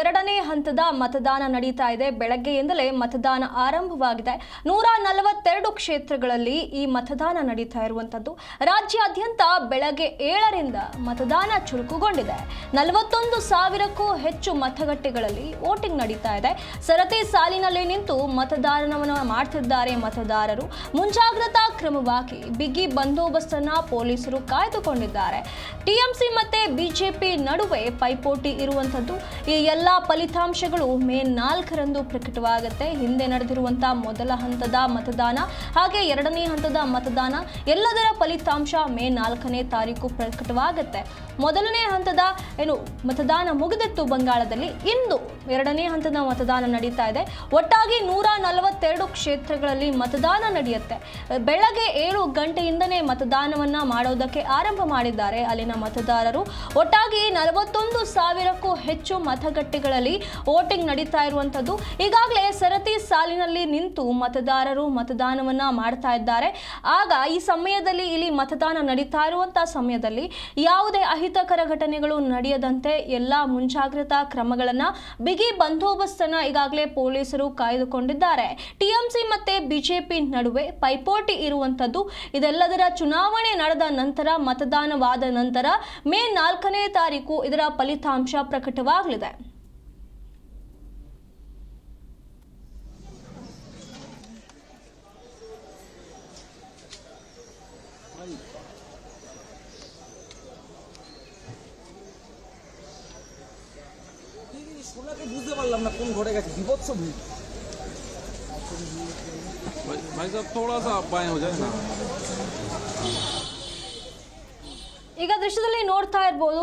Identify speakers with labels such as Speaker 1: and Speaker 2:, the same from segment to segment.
Speaker 1: ಎರಡನೇ ಹಂತದ ಮತದಾನ ನಡೀತಾ ಇದೆ. ಬೆಳಗ್ಗೆಯಿಂದಲೇ ಮತದಾನ ಆರಂಭವಾಗಿದೆ. 142 ಕ್ಷೇತ್ರಗಳಲ್ಲಿ ಈ ಮತದಾನ ನಡೀತಾ ಇರುವಂತದ್ದು. ರಾಜ್ಯಾದ್ಯಂತ ಬೆಳಗ್ಗೆ 7ರಿಂದ ಮತದಾನ ಚುರುಕುಗೊಂಡಿದೆ. 41,000ಕ್ಕೂ ಹೆಚ್ಚು ಮತಗಟ್ಟೆಗಳಲ್ಲಿ ವೋಟಿಂಗ್ ನಡೀತಾ ಇದೆ. ಸರತಿ ಸಾಲಿನಲ್ಲಿ ನಿಂತು ಮತದಾನವನ್ನು ಮಾಡ್ತಿದ್ದಾರೆ ಮತದಾರರು. ಮುಂಜಾಗ್ರತಾ ಕ್ರಮವಾಗಿ ಬಿಗಿ ಬಂದೋಬಸ್ತನ್ನ ಪೊಲೀಸರು ಕಾಯ್ದುಕೊಂಡಿದ್ದಾರೆ. ಟಿಎಂಸಿ ಮತ್ತೆ ಬಿಜೆಪಿ ನಡುವೆ ಪೈಪೋಟಿ ಇರುವಂತದ್ದು. ಈ ಎಲ್ಲ ಫಲಿತಾಂಶಗಳು ಮೇ 4ರಂದು ಪ್ರಕಟವಾಗುತ್ತೆ. ಹಿಂದೆ ನಡೆದಿರುವಂತಹ ಮೊದಲ ಹಂತದ ಮತದಾನ ಹಾಗೆ ಎರಡನೇ ಹಂತದ ಮತದಾನ ಎಲ್ಲದರ ಫಲಿತಾಂಶ ಮೇ 4ನೇ ತಾರೀಕು ಪ್ರಕಟವಾಗುತ್ತೆ. ಮೊದಲನೇ ಹಂತದ ಮತದಾನ ಮುಗಿದಿತ್ತು ಬಂಗಾಳದಲ್ಲಿ. ಇಂದು ಎರಡನೇ ಹಂತದ ಮತದಾನ ನಡೀತಾ ಇದೆ. ಒಟ್ಟಾಗಿ 142 ಕ್ಷೇತ್ರಗಳಲ್ಲಿ ಮತದಾನ ನಡೆಯುತ್ತೆ. ಬೆಳಗ್ಗೆ 7 ಗಂಟೆಯಿಂದನೇ ಮತದಾನವನ್ನ ಮಾಡೋದಕ್ಕೆ ಆರಂಭ ಮಾಡಿದ್ದಾರೆ ಅಲ್ಲಿನ ಮತದಾರರು. ಒಟ್ಟಾಗಿ 41,000ಕ್ಕೂ ಹೆಚ್ಚು ಮತಗಟ್ಟೆಗಳಲ್ಲಿ ವೋಟಿಂಗ್ ನಡೀತಾ ಇರುವಂತದ್ದು. ಈಗಾಗಲೇ ಸರತಿ ಸಾಲಿನಲ್ಲಿ ನಿಂತು ಮತದಾರರು ಮತದಾನವನ್ನ ಮಾಡ್ತಾ ಇದ್ದಾರೆ. ಆಗ ಈ ಸಮಯದಲ್ಲಿ ಇಲ್ಲಿ ಮತದಾನ ನಡೀತಾ ಇರುವಂತಹ ಸಮಯದಲ್ಲಿ ಯಾವುದೇ ಅಹಿತಕರ ಘಟನೆಗಳು ನಡೆಯದಂತೆ ಎಲ್ಲಾ ಮುಂಜಾಗ್ರತಾ ಕ್ರಮಗಳನ್ನ ಬಿಗಿ ಬಂದೋಬಸ್ತನ್ನ ಈಗಾಗಲೇ ಪೊಲೀಸರು ಕಾಯ್ದುಕೊಂಡಿದ್ದಾರೆ. ಟಿಎಂಸಿ ಮತ್ತೆ ಬಿಜೆಪಿ ನಡುವೆ ಪೈಪೋಟಿ ಇರುವಂತದ್ದು. ಇದೆಲ್ಲದರ ಚುನಾವಣೆ ನಡೆದ ನಂತರ ಮತದಾನವಾದ ನಂತರ ಮೇ 4ನೇ ತಾರೀಕು ಇದರ ಫಲಿತಾಂಶ ಪ್ರಕಟವಾಗಲಿದೆ.
Speaker 2: বুঝতে পারলাম না কোন ঘরে গেছে বিভৎস ভিড়।
Speaker 3: भाई साहब थोड़ा सा बाएं हो जाए ना।
Speaker 1: ಈಗ ದೃಶ್ಯದಲ್ಲಿ ನೋಡ್ತಾ ಇರಬಹುದು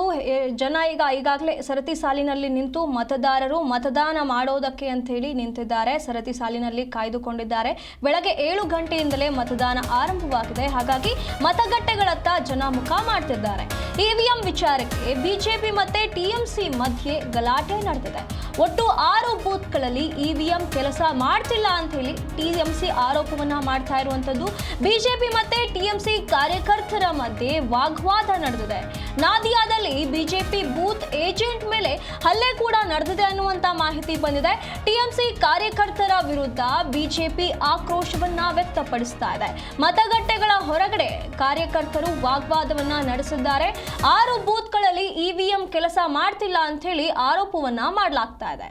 Speaker 1: ಜನ ಈಗಾಗಲೇ ಸರತಿ ಸಾಲಿನಲ್ಲಿ ನಿಂತು ಮತದಾರರು ಮತದಾನ ಮಾಡೋದಕ್ಕೆ ಅಂತ ಹೇಳಿ ನಿಂತಿದ್ದಾರೆ. ಸರತಿ ಸಾಲಿನಲ್ಲಿ ಕಾಯ್ದುಕೊಂಡಿದ್ದಾರೆ. ಬೆಳಗ್ಗೆ 7 ಗಂಟೆಯಿಂದಲೇ ಮತದಾನ ಆರಂಭವಾಗಿದೆ. ಹಾಗಾಗಿ ಮತಗಟ್ಟೆಗಳತ್ತ ಜನ ಮುಖ ಮಾಡ್ತಿದ್ದಾರೆ. ಇವಿಎಂ ವಿಚಾರಕ್ಕೆ ಬಿಜೆಪಿ ಮತ್ತೆ ಟಿಎಂಸಿ ಮಧ್ಯೆ ಗಲಾಟೆ ನಡೆದಿದೆ. ಒಟ್ಟು 6 ಬೂತ್ಗಳಲ್ಲಿ ಇವಿಎಂ ಕೆಲಸ ಮಾಡ್ತಿಲ್ಲ ಅಂತ ಹೇಳಿ ಟಿಎಂಸಿ ಆರೋಪವನ್ನ ಮಾಡ್ತಾ ಇರುವಂತದ್ದು. ಬಿಜೆಪಿ ಮತ್ತೆ ಟಿಎಂಸಿ ಕಾರ್ಯಕರ್ತರ ಮಧ್ಯೆ ವಾಗ್ವಾದ ನಡೆದಿದೆ. ನಾದಿಯಾದಲ್ಲಿ ಬಿಜೆಪಿ ಬೂತ್ ಏಜೆಂಟ್ ಮೇಲೆ ಹಲ್ಲೆ ಕೂಡ ನಡೆದಿದೆ ಅನ್ನುವಂತ ಮಾಹಿತಿ ಬಂದಿದೆ. ಟಿಎಂಸಿ ಕಾರ್ಯಕರ್ತರ ವಿರುದ್ಧ ಬಿಜೆಪಿ ಆಕ್ರೋಶವನ್ನ ವ್ಯಕ್ತಪಡಿಸ್ತಾ ಇದೆ. ಮತಗಟ್ಟೆಗಳ ಹೊರಗಡೆ ಕಾರ್ಯಕರ್ತರು ವಾಗ್ವಾದವನ್ನ ನಡೆಸಿದ್ದಾರೆ. 6 ಬೂತ್ಗಳಲ್ಲಿ ಇವಿಎಂ ಕೆಲಸ ಮಾಡ್ತಿಲ್ಲ ಅಂತ ಹೇಳಿ ಆರೋಪವನ್ನ ಮಾಡಲಾಗ್ತಾ ಇದೆ.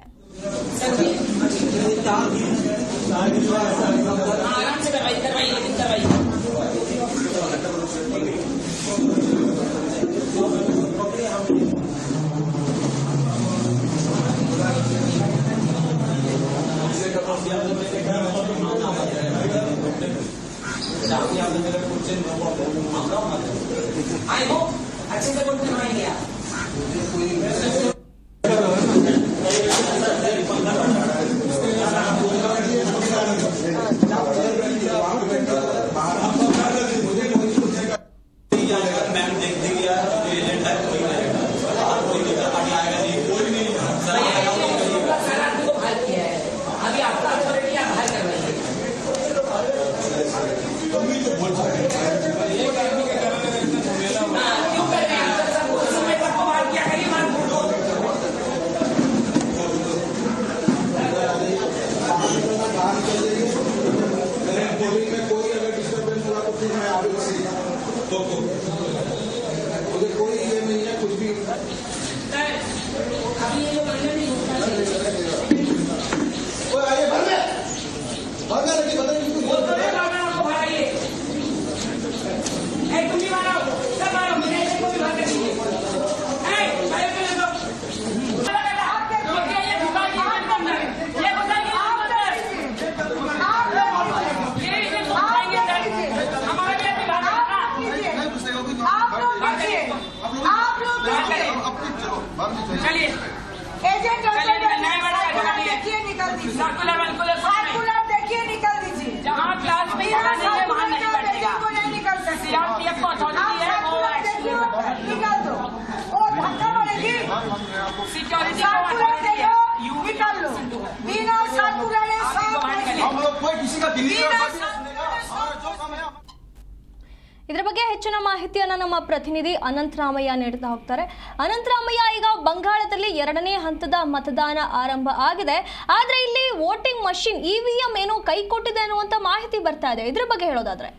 Speaker 1: ಇದರ ಬಗ್ಗೆ ಹೆಚ್ಚಿನ ಮಾಹಿತಿಯನ್ನು ನಮ್ಮ ಪ್ರತಿನಿಧಿ ಅನಂತರಾಮಯ್ಯ ನೀಡ್ತಾ ಹೋಗ್ತಾರೆ. ಅನಂತರಾಮಯ್ಯ, ಈಗ ಬಂಗಾಳದಲ್ಲಿ 2ನೇ ಹಂತದ ಮತದಾನ ಆರಂಭ ಆಗಿದೆ. ಆದ್ರೆ ಇಲ್ಲಿ ವೋಟಿಂಗ್ ಮಷಿನ್ EVM ಏನೋ ಕೈ ಕೊಟ್ಟಿದೆ ಅನ್ನುವಂತ ಮಾಹಿತಿ ಬರ್ತಾ ಇದೆ. ಇದ್ರ ಬಗ್ಗೆ ಹೇಳೋದಾದ್ರೆ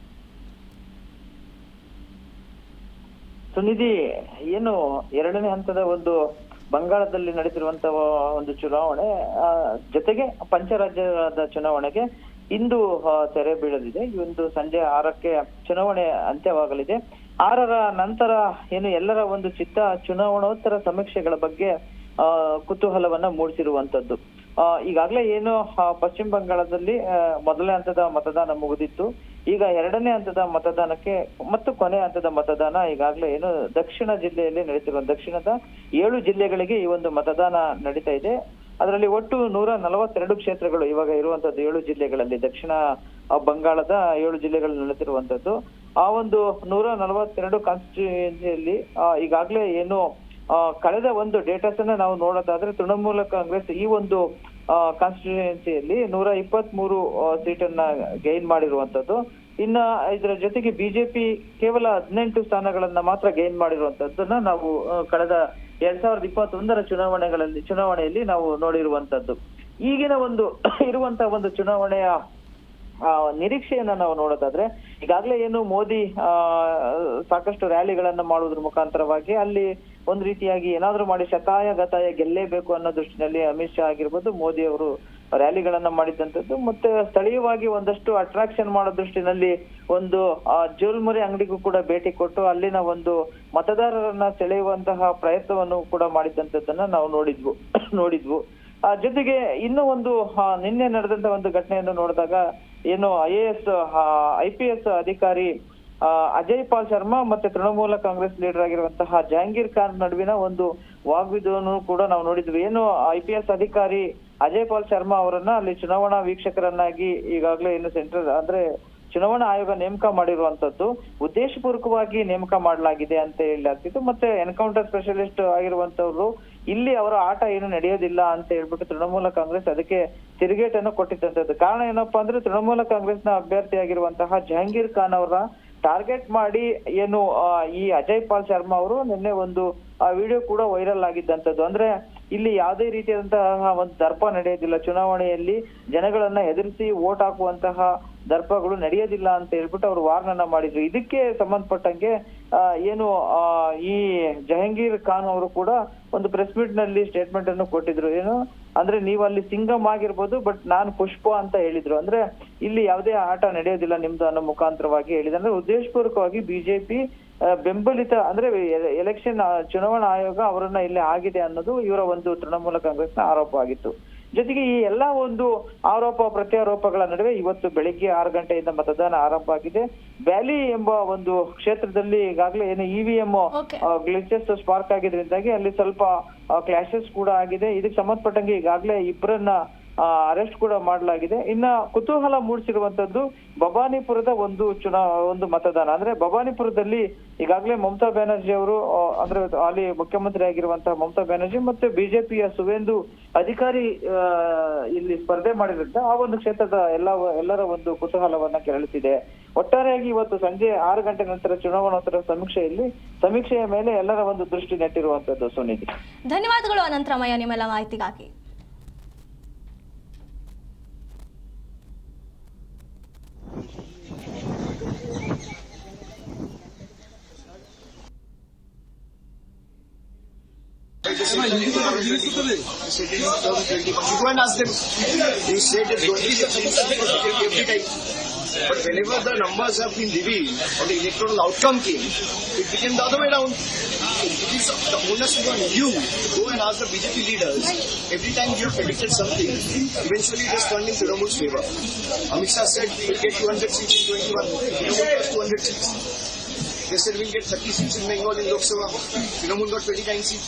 Speaker 4: ಸುನಿಧಿ, ಏನು 2ನೇ ಹಂತದ ಒಂದು ಬಂಗಾಳದಲ್ಲಿ ನಡೆಸಿರುವಂತಹ ಒಂದು ಚುನಾವಣೆ ಜೊತೆಗೆ ಪಂಚರಾಜ್ಯದ ಚುನಾವಣೆಗೆ ಇಂದು ತೆರೆ ಬೀಳಲಿದೆ. ಈ ಒಂದು ಸಂಜೆ 6ಕ್ಕೆ ಚುನಾವಣೆ ಅಂತ್ಯವಾಗಲಿದೆ. 6ರ ನಂತರ ಏನು ಎಲ್ಲರ ಒಂದು ಚುನಾವಣೋತ್ತರ ಸಮೀಕ್ಷೆಗಳ ಬಗ್ಗೆ ಕುತೂಹಲವನ್ನ ಮೂಡಿಸಿರುವಂತದ್ದು. ಈಗಾಗಲೇ ಏನು ಪಶ್ಚಿಮ ಬಂಗಾಳದಲ್ಲಿ 1ನೇ ಹಂತದ ಮತದಾನ ಮುಗಿದಿತ್ತು. ಈಗ 2ನೇ ಹಂತದ ಮತದಾನಕ್ಕೆ ಮತ್ತು ಕೊನೆ ಹಂತದ ಮತದಾನ ಈಗಾಗಲೇ ಏನು ದಕ್ಷಿಣ ಜಿಲ್ಲೆಯಲ್ಲಿ ನಡೀತಿರುವ ದಕ್ಷಿಣದ 7 ಜಿಲ್ಲೆಗಳಿಗೆ ಈ ಒಂದು ಮತದಾನ ನಡೀತಾ ಇದೆ. ಅದರಲ್ಲಿ ಒಟ್ಟು 142 ಕ್ಷೇತ್ರಗಳು ಇವಾಗ ಇರುವಂತದ್ದು 7 ಜಿಲ್ಲೆಗಳಲ್ಲಿ. ದಕ್ಷಿಣ ಬಂಗಾಳದ 7 ಜಿಲ್ಲೆಗಳು ನಡೆಸಿರುವಂತದ್ದು. ಆ ಒಂದು 142 ಕಾನ್ಸ್ಟಿಟ್ಯೂಯೆನ್ಸಿಯಲ್ಲಿ ಈಗಾಗಲೇ ಏನು ಕಳೆದ ಒಂದು ಡೇಟಾಸ್ ಅನ್ನ ನಾವು ನೋಡೋದಾದ್ರೆ ತೃಣಮೂಲ ಕಾಂಗ್ರೆಸ್ ಈ ಒಂದು ಕಾನ್ಸ್ಟಿಟ್ಯೂಯೆನ್ಸಿಯಲ್ಲಿ 123 ಸೀಟನ್ನ ಗೈನ್ ಮಾಡಿರುವಂತದ್ದು. ಇನ್ನ ಇದರ ಜೊತೆಗೆ ಬಿಜೆಪಿ ಕೇವಲ 18 ಸ್ಥಾನಗಳನ್ನ ಮಾತ್ರ ಗೈನ್ ಮಾಡಿರುವಂತದ್ದನ್ನ ನಾವು ಕಳೆದ 2021ರ ಚುನಾವಣೆಯಲ್ಲಿ ನಾವು ನೋಡಿರುವಂತದ್ದು. ಈಗಿನ ಒಂದು ಇರುವಂತಹ ಒಂದು ಚುನಾವಣೆಯ ನಿರೀಕ್ಷೆಯನ್ನ ನಾವು ನೋಡೋದಾದ್ರೆ ಈಗಾಗಲೇ ಏನು ಮೋದಿ ಸಾಕಷ್ಟು ರ್ಯಾಲಿಗಳನ್ನ ಮಾಡುವುದ್ರ ಮುಖಾಂತರವಾಗಿ ಅಲ್ಲಿ ಒಂದ್ ರೀತಿಯಾಗಿ ಏನಾದ್ರೂ ಮಾಡಿ ಗತಾಯ ಗೆಲ್ಲೇಬೇಕು ಅನ್ನೋ ದೃಷ್ಟಿನಲ್ಲಿ ಅಮಿತ್ ಶಾ ಆಗಿರ್ಬೋದು, ಮೋದಿ ಅವರು ರ್ಯಾಲಿಗಳನ್ನ ಮಾಡಿದಂತದ್ದು. ಮತ್ತೆ ಸ್ಥಳೀಯವಾಗಿ ಒಂದಷ್ಟು ಅಟ್ರಾಕ್ಷನ್ ಮಾಡೋ ದೃಷ್ಟಿನಲ್ಲಿ ಒಂದು ಜೋಲ್ಮುರಿ ಅಂಗಡಿಗೂ ಕೂಡ ಭೇಟಿ ಕೊಟ್ಟು ಅಲ್ಲಿನ ಒಂದು ಮತದಾರರನ್ನ ಸೆಳೆಯುವಂತಹ ಪ್ರಯತ್ನವನ್ನು ಕೂಡ ಮಾಡಿದಂತದ್ದನ್ನ ನಾವು ನೋಡಿದ್ವು. ಜೊತೆಗೆ ಇನ್ನೂ ಒಂದು ನಿನ್ನೆ ನಡೆದಂತ ಒಂದು ಘಟನೆಯನ್ನು ನೋಡಿದಾಗ ಏನು IPS ಅಧಿಕಾರಿ ಅಜಯ್ ಪಾಲ್ ಶರ್ಮಾ ಮತ್ತೆ ತೃಣಮೂಲ ಕಾಂಗ್ರೆಸ್ ಲೀಡರ್ ಆಗಿರುವಂತಹ ಜಹಾಂಗೀರ್ ಖಾನ್ ನಡುವಿನ ಒಂದು ವಾಗ್ವಿವಾದವನ್ನು ಕೂಡ ನಾವು ನೋಡಿದ್ವಿ. ಏನು IPS ಅಧಿಕಾರಿ ಅಜಯ್ ಪಾಲ್ ಶರ್ಮಾ ಅವರನ್ನ ಅಲ್ಲಿ ಚುನಾವಣಾ ವೀಕ್ಷಕರನ್ನಾಗಿ ಈಗಾಗಲೇ ಏನು ಸೆಂಟ್ರಲ್ ಅಂದ್ರೆ ಚುನಾವಣಾ ಆಯೋಗ ನೇಮಕ ಮಾಡಿರುವಂತದ್ದು ಉದ್ದೇಶಪೂರ್ವಕವಾಗಿ ನೇಮಕ ಮಾಡಲಾಗಿದೆ ಅಂತ ಹೇಳಲಾಗ್ತಿತ್ತು. ಮತ್ತೆ ಎನ್ಕೌಂಟರ್ ಸ್ಪೆಷಲಿಸ್ಟ್ ಆಗಿರುವಂತವ್ರು ಇಲ್ಲಿ ಅವರ ಆಟ ಏನು ನಡೆಯೋದಿಲ್ಲ ಅಂತ ಹೇಳ್ಬಿಟ್ಟು ತೃಣಮೂಲ ಕಾಂಗ್ರೆಸ್ ಅದಕ್ಕೆ ತಿರುಗೇಟನ್ನು ಕೊಟ್ಟಿದ್ದಂಥದ್ದು. ಕಾರಣ ಏನಪ್ಪಾ ಅಂದ್ರೆ ತೃಣಮೂಲ ಕಾಂಗ್ರೆಸ್ನ ಅಭ್ಯರ್ಥಿಯಾಗಿರುವಂತಹ ಜಹಾಂಗೀರ್ ಖಾನ್ ಅವರ ಟಾರ್ಗೆಟ್ ಮಾಡಿ ಏನು ಈ ಅಜಯ್ ಪಾಲ್ ಶರ್ಮಾ ಅವರು ನಿನ್ನೆ ಒಂದು ವಿಡಿಯೋ ಕೂಡ ವೈರಲ್ ಆಗಿದ್ದಂಥದ್ದು. ಅಂದ್ರೆ ಇಲ್ಲಿ ಯಾವುದೇ ರೀತಿಯಾದಂತಹ ಒಂದು ದರ್ಪ ನಡೆಯೋದಿಲ್ಲ, ಚುನಾವಣೆಯಲ್ಲಿ ಜನಗಳನ್ನ ಎದುರಿಸಿ ವೋಟ್ ಹಾಕುವಂತಹ ದರ್ಪಗಳು ನಡೆಯೋದಿಲ್ಲ ಅಂತ ಹೇಳ್ಬಿಟ್ಟು ಅವರು ವಾರ್ನನ್ನ ಮಾಡಿದ್ರು. ಇದಕ್ಕೆ ಸಂಬಂಧಪಟ್ಟಂಗೆ ಏನು ಈ ಜಹಾಂಗೀರ್ ಖಾನ್ ಅವರು ಕೂಡ ಒಂದು ಪ್ರೆಸ್ ಮೀಟ್ ನಲ್ಲಿ ಸ್ಟೇಟ್ಮೆಂಟ್ ಅನ್ನು ಕೊಟ್ಟಿದ್ರು. ಏನು ಅಂದ್ರೆ ನೀವು ಅಲ್ಲಿ ಸಿಂಗಮ್ ಆಗಿರ್ಬೋದು, ಬಟ್ ನಾನು ಪುಷ್ಪ ಅಂತ ಹೇಳಿದ್ರು. ಅಂದ್ರೆ ಇಲ್ಲಿ ಯಾವುದೇ ಆಟ ನಡೆಯೋದಿಲ್ಲ ನಿಮ್ದು ಅನ್ನೋ ಮುಖಾಂತರವಾಗಿ ಹೇಳಿದ್ರೆ, ಅಂದ್ರೆ ಉದ್ದೇಶಪೂರ್ವಕವಾಗಿ ಬಿಜೆಪಿ ಬೆಂಬಲಿತ ಅಂದ್ರೆ ಎಲೆಕ್ಷನ್ ಚುನಾವಣಾ ಆಯೋಗ ಅವರನ್ನ ಇಲ್ಲಿ ಆಗಿದೆ ಅನ್ನೋದು ಇವರ ಒಂದು ತೃಣಮೂಲ ಕಾಂಗ್ರೆಸ್ನ ಆರೋಪ ಆಗಿತ್ತು. ಜೊತೆಗೆ ಈ ಎಲ್ಲಾ ಒಂದು ಆರೋಪ ಪ್ರತ್ಯಾರೋಪಗಳ ನಡುವೆ ಇವತ್ತು ಬೆಳಿಗ್ಗೆ 6 ಗಂಟೆಯಿಂದ ಮತದಾನ ಆರಂಭ ಆಗಿದೆ. ವ್ಯಾಲಿ ಎಂಬ ಒಂದು ಕ್ಷೇತ್ರದಲ್ಲಿ ಈಗಾಗಲೇ ಏನು EVM ಗ್ಲಿಚಸ್ ಸ್ಪಾರ್ಕ್ ಆಗಿದ್ರಿಂದಾಗಿ ಅಲ್ಲಿ ಸ್ವಲ್ಪ ಕ್ಲಾಶಸ್ ಕೂಡ ಆಗಿದೆ. ಇದಕ್ಕೆ ಸಂಬಂಧಪಟ್ಟಂಗೆ ಈಗಾಗಲೇ ಇಬ್ಬರನ್ನ ಅರೆಸ್ಟ್ ಕೂಡ ಮಾಡಲಾಗಿದೆ. ಇನ್ನ ಕುತೂಹಲ ಮೂಡಿಸಿರುವಂತದ್ದು ಭವಾನಿಪುರದ ಒಂದು ಮತದಾನ. ಅಂದ್ರೆ ಭವಾನಿಪುರದಲ್ಲಿ ಈಗಾಗಲೇ ಮಮತಾ ಬ್ಯಾನರ್ಜಿ ಅವರು ಅಂದ್ರೆ ಅಲ್ಲಿ ಮುಖ್ಯಮಂತ್ರಿ ಆಗಿರುವಂತಹ ಮಮತಾ ಬ್ಯಾನರ್ಜಿ ಮತ್ತೆ ಬಿಜೆಪಿಯ ಸುವೇಂದು ಅಧಿಕಾರಿ ಇಲ್ಲಿ ಸ್ಪರ್ಧೆ ಮಾಡಿದ್ರಿಂದ ಆ ಒಂದು ಕ್ಷೇತ್ರದ ಎಲ್ಲರ ಒಂದು ಕುತೂಹಲವನ್ನ ಕೆರಳಿಸಿದೆ. ಒಟ್ಟಾರೆಯಾಗಿ ಇವತ್ತು ಸಂಜೆ 6 ಗಂಟೆ ನಂತರ ಚುನಾವಣೋತ್ತರ ಸಮೀಕ್ಷೆಯ ಮೇಲೆ ಎಲ್ಲರ ಒಂದು ದೃಷ್ಟಿ ನೆಟ್ಟಿರುವಂತದ್ದು. ಸುನಿಧಿ,
Speaker 1: ಧನ್ಯವಾದಗಳು ಅನಂತರಾಮಯ್ಯ ನಿಮ್ಮೆಲ್ಲ ಮಾಹಿತಿಗಾಗಿ.
Speaker 5: You go and ask them. They said that every time. But whenever the numbers have been revealed and the electoral outcome came, it became the other way around. It is the onus is on you to go and ask the BJP leaders. Every time you have predicted something, eventually it has turned in Trinamool's favor. Amit Shah said we'll get 200 seats in 21. Trinamool got 200 seats. They said we'll get 30 seats in Bengal in Lok Sabha. Trinamool got 29 seats.